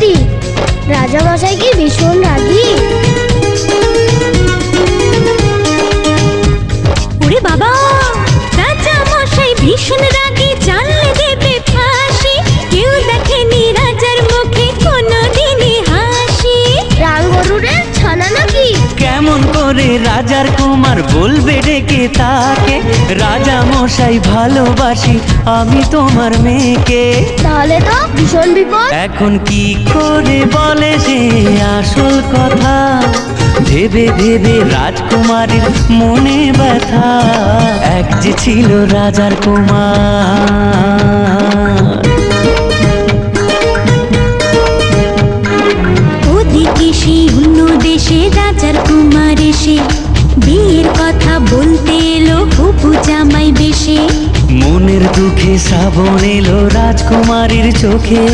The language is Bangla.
সত্যি রাজা মশাই কি ভীষণ রাগী? ওরে বাবা, রাজা মশাই ভীষণ রাগী, জানলে দেবে ফাঁসি। কেউ দেখেনি রাজার মুখে কোনোদিনই হাসি। রাম গরুরের ছানা নাকি? কেমন করে রাজার কুমার বলবে ডেকে তাকে, রাজা মশাই ভালোবাসি আমি তোমার মেয়েকে। তাহলে তো ভীষণ বিপদ। এখন কি করে বলে সে আসল কথা, ভেবে ভেবে রাজকুমারীর মনে ব্যথা। এক যে ছিল রাজার কুমার। ওদিকে সেই অন্য দেশে রাজার কুমার এসে বিয়ের কথা বলতে এলো হবু জামাই বেশে। মনের দুঃখে শ্রাবণ এলো রাজকুমারীর চোখে।